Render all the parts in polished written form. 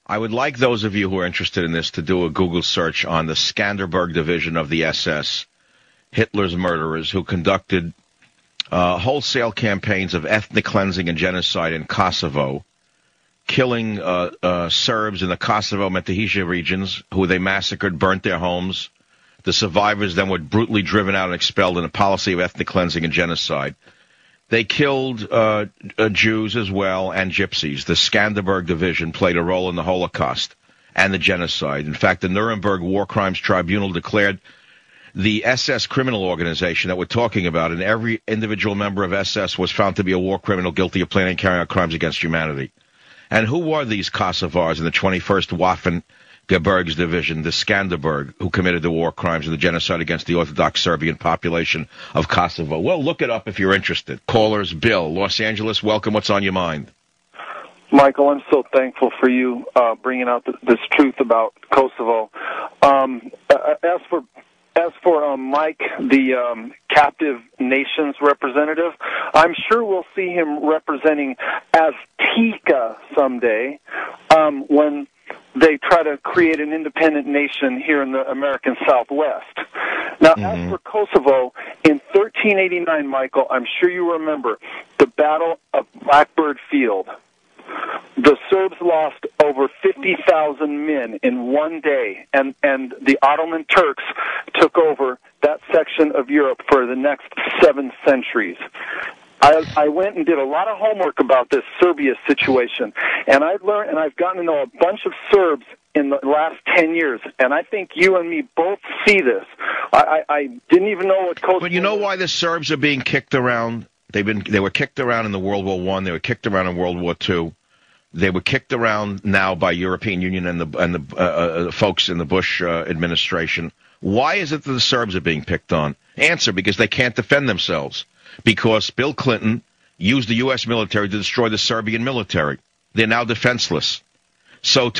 I would like those of you who are interested in this to do a Google search on the Skanderberg division of the SS, Hitler's murderers, who conducted wholesale campaigns of ethnic cleansing and genocide in Kosovo, killing Serbs in the Kosovo-Metohija regions, who they massacred, burnt their homes. The survivors then were brutally driven out and expelled in a policy of ethnic cleansing and genocide. They killed Jews as well and gypsies. The Skanderberg division played a role in the Holocaust and the genocide. In fact, the Nuremberg War Crimes Tribunal declared the SS criminal organization that we're talking about, and every individual member of SS was found to be a war criminal guilty of planning and carrying out crimes against humanity. And who were these Kosovars in the 21st Waffen-Gebirgs Division, the Skanderberg, who committed the war crimes and the genocide against the Orthodox Serbian population of Kosovo? Well, look it up if you're interested. Callers, Bill, Los Angeles, welcome. What's on your mind? Michael, I'm so thankful for you bringing out this truth about Kosovo. As for Mike, the captive nations representative, I'm sure we'll see him representing Azteca someday when they try to create an independent nation here in the American Southwest. Now, as for Kosovo, in 1389, Michael, I'm sure you remember the Battle of Blackbird Field. The Serbs lost over 50,000 men in one day, and the Ottoman Turks took over that section of Europe for the next 7 centuries. I went and did a lot of homework about this Serbia situation, and I've learned, and I've gotten to know a bunch of Serbs in the last 10 years, and I think you and me both see this. I didn't even know what Kosovo. But you know why the Serbs are being kicked around? They were kicked around in the World War I. They were kicked around in World War II. They were kicked around now by European Union and the folks in the Bush administration. Why is it that the Serbs are being picked on? Answer: because they can't defend themselves. Because Bill Clinton used the U.S. military to destroy the Serbian military. They're now defenseless. So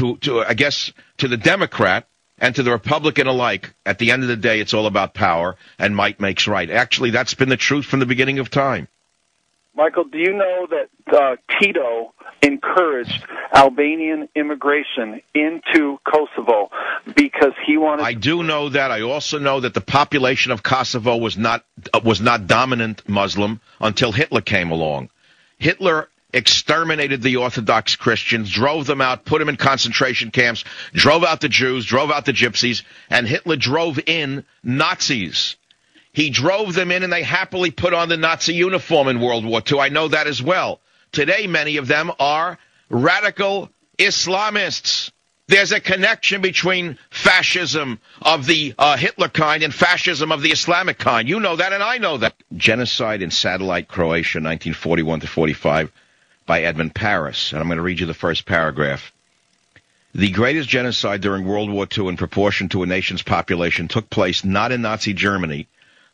I guess to the Democrat and to the Republican alike, at the end of the day, it's all about power, and might makes right. Actually, that's been the truth from the beginning of time. Michael, do you know that Tito encouraged Albanian immigration into Kosovo because he wanted... I do know that. I also know that the population of Kosovo was not dominant Muslim until Hitler came along. Hitler exterminated the Orthodox Christians, drove them out, put them in concentration camps, drove out the Jews, drove out the Gypsies, and Hitler drove in Nazis. He drove them in, and they happily put on the Nazi uniform in World War II. I know that as well. Today, many of them are radical Islamists. There's a connection between fascism of the Hitler kind and fascism of the Islamic kind. You know that, and I know that. Genocide in Satellite Croatia, 1941 to 45, by Edmund Paris. And I'm going to read you the first paragraph. The greatest genocide during World War II in proportion to a nation's population took place not in Nazi Germany,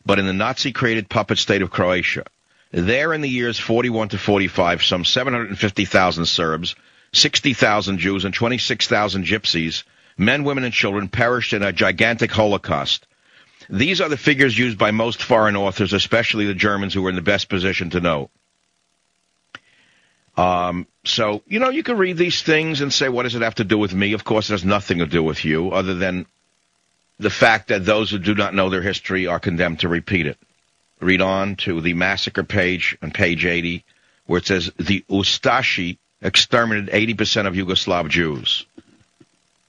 but in the Nazi-created puppet state of Croatia. There, in the years 41 to 45, some 750,000 Serbs, 60,000 Jews, and 26,000 Gypsies, men, women, and children, perished in a gigantic Holocaust. These are the figures used by most foreign authors, especially the Germans, who were in the best position to know. So, you can read these things and say, what does it have to do with me? Of course, it has nothing to do with you, other than the fact that those who do not know their history are condemned to repeat it. Read on to the massacre page on page 80, where it says, the Ustashi exterminated 80% of Yugoslav Jews.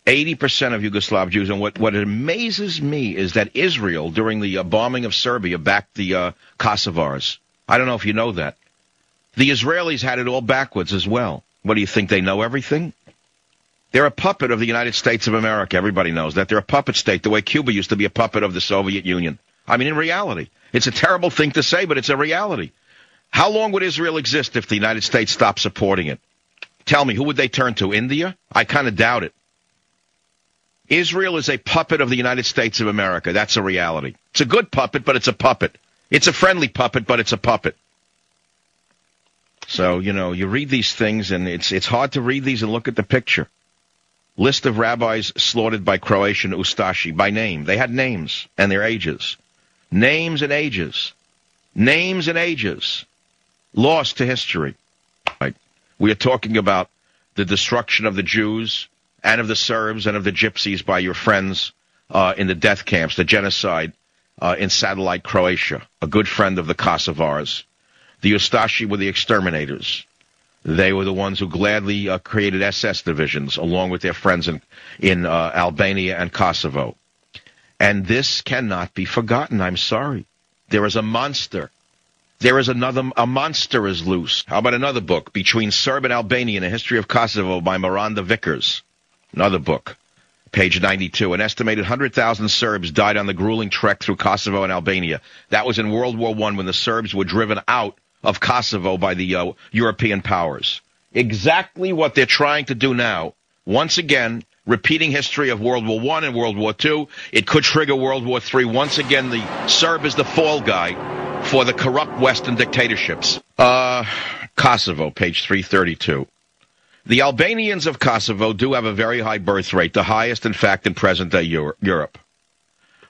80% of Yugoslav Jews. And what amazes me is that Israel, during the bombing of Serbia, backed the Kosovars. I don't know if you know that. The Israelis had it all backwards as well. What do you think? They know everything? They're a puppet of the United States of America. Everybody knows that. They're a puppet state, the way Cuba used to be a puppet of the Soviet Union. I mean, in reality. It's a terrible thing to say, but it's a reality. How long would Israel exist if the United States stopped supporting it? Tell me, who would they turn to? India? I kind of doubt it. Israel is a puppet of the United States of America. That's a reality. It's a good puppet, but it's a puppet. It's a friendly puppet, but it's a puppet. So, you read these things, and it's hard to read these and look at the picture. List of rabbis slaughtered by Croatian Ustashi by name. They had names and their ages. Names and ages. Names and ages. Lost to history. Right. We are talking about the destruction of the Jews and of the Serbs and of the Gypsies by your friends in the death camps, the genocide in satellite Croatia, a good friend of the Kosovars. The Ustashi were the exterminators. They were the ones who gladly created SS divisions along with their friends in Albania and Kosovo. And this cannot be forgotten. I'm sorry. There is a monster. There is a monster is loose. How about another book, Between Serb and Albanian, A History of Kosovo by Miranda Vickers. Another book, page 92. An estimated 100,000 Serbs died on the grueling trek through Kosovo and Albania. That was in World War I when the Serbs were driven out of Kosovo by the European powers. Exactly what they're trying to do now. Once again, repeating history of World War I and World War II. It could trigger World War III. Once again, the Serb is the fall guy for the corrupt Western dictatorships. Kosovo, page 332. The Albanians of Kosovo do have a very high birth rate, the highest, in fact, in present-day Europe.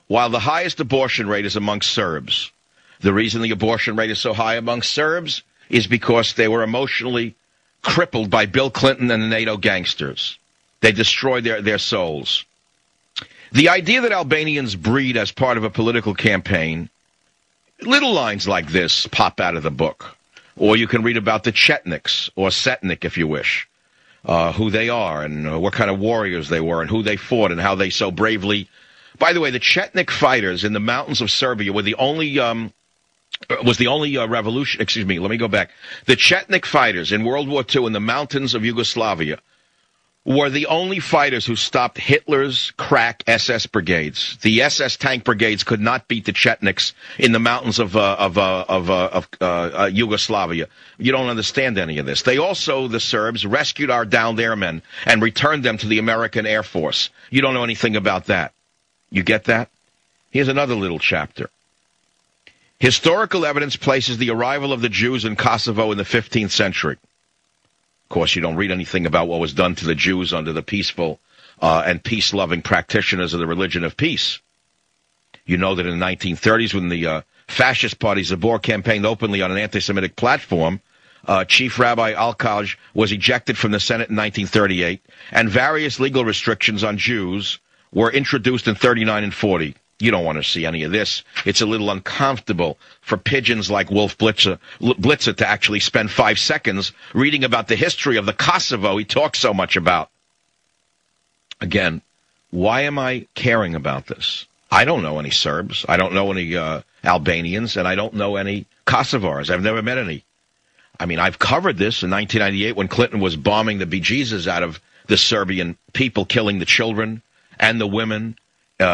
While the highest abortion rate is among Serbs. The reason the abortion rate is so high among Serbs is because they were emotionally crippled by Bill Clinton and the NATO gangsters. They destroyed their souls. The idea that Albanians breed as part of a political campaign, little lines like this pop out of the book. Or you can read about the Chetniks, or Setnik if you wish, who they are and what kind of warriors they were and who they fought and how they so bravely... By the way, the Chetnik fighters in the mountains of Serbia were the only... revolution, excuse me, let me go back. The Chetnik fighters in World War II in the mountains of Yugoslavia were the only fighters who stopped Hitler's crack SS brigades. The SS tank brigades could not beat the Chetniks in the mountains of Yugoslavia. You don't understand any of this. They also, the Serbs, rescued our down there men and returned them to the American Air Force. You don't know anything about that. You get that? Here's another little chapter. Historical evidence places the arrival of the Jews in Kosovo in the 15th century. Of course, you don't read anything about what was done to the Jews under the peaceful and peace-loving practitioners of the religion of peace. You know that in the 1930s, when the fascist party Zabor campaigned openly on an anti-Semitic platform, Chief Rabbi Alkaj was ejected from the Senate in 1938, and various legal restrictions on Jews were introduced in 39 and 40. You don't want to see any of this. It's a little uncomfortable for pigeons like Wolf Blitzer to actually spend 5 seconds reading about the history of the Kosovo he talks so much about. Again, why am I caring about this? I don't know any Serbs. I don't know any Albanians, and I don't know any Kosovars. I've never met any. I mean, I've covered this in 1998 when Clinton was bombing the bejesus out of the Serbian people, killing the children and the women,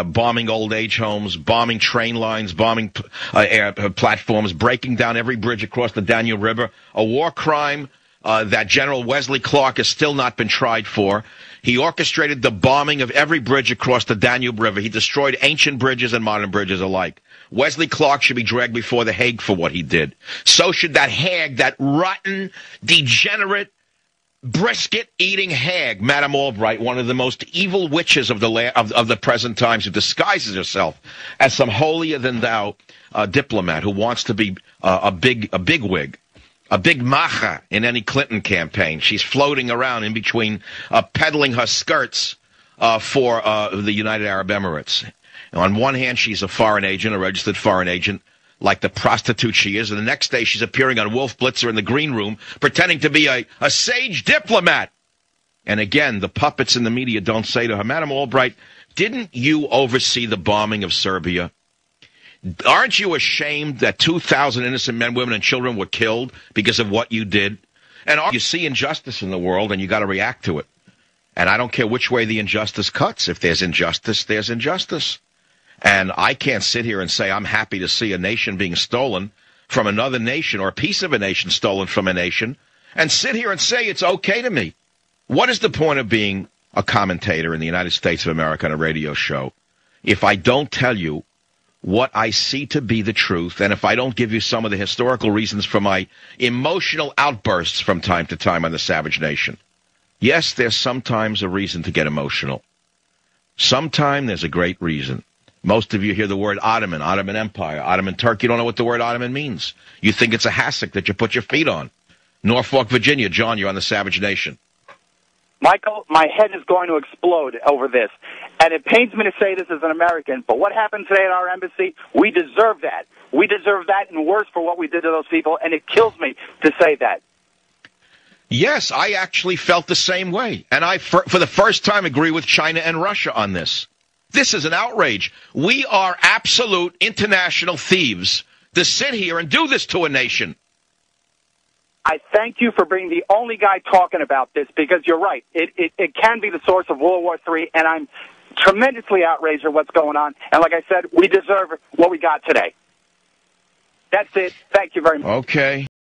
bombing old age homes, bombing train lines, bombing platforms, breaking down every bridge across the Danube River, a war crime that General Wesley Clark has still not been tried for. He orchestrated the bombing of every bridge across the Danube River. He destroyed ancient bridges and modern bridges alike. Wesley Clark should be dragged before the Hague for what he did. So should that hag, that rotten, degenerate, brisket-eating hag, Madame Albright, one of the most evil witches of the present times, who disguises herself as some holier-than-thou diplomat who wants to be a bigwig, a big macha in any Clinton campaign. She's floating around in between, peddling her skirts for the United Arab Emirates. And on one hand, she's a foreign agent, a registered foreign agent, like the prostitute she is, and the next day she's appearing on Wolf Blitzer in the green room, pretending to be a sage diplomat. And again, the puppets in the media don't say to her, Madame Albright, didn't you oversee the bombing of Serbia? Aren't you ashamed that 2,000 innocent men, women, and children were killed because of what you did? And you see injustice in the world, and you got to react to it. And I don't care which way the injustice cuts. If there's injustice, there's injustice. And I can't sit here and say I'm happy to see a nation being stolen from another nation, or a piece of a nation stolen from a nation, and sit here and say it's okay to me. What is the point of being a commentator in the United States of America on a radio show if I don't tell you what I see to be the truth, and if I don't give you some of the historical reasons for my emotional outbursts from time to time on the Savage Nation? Yes, there's sometimes a reason to get emotional. Sometime there's a great reason. Most of you hear the word Ottoman Empire, Ottoman Turkey. You don't know what the word Ottoman means. You think it's a hassock that you put your feet on. Norfolk, Virginia. John, you're on the Savage Nation. Michael, my head is going to explode over this. And it pains me to say this as an American, but what happened today at our embassy, we deserve that. We deserve that and worse for what we did to those people, and it kills me to say that. Yes, I actually felt the same way. And I, for the first time, agree with China and Russia on this. This is an outrage. We are absolute international thieves to sit here and do this to a nation. I thank you for being the only guy talking about this, because you're right. It can be the source of World War III, and I'm tremendously outraged at what's going on. And like I said, we deserve what we got today. That's it. Thank you very much. Okay.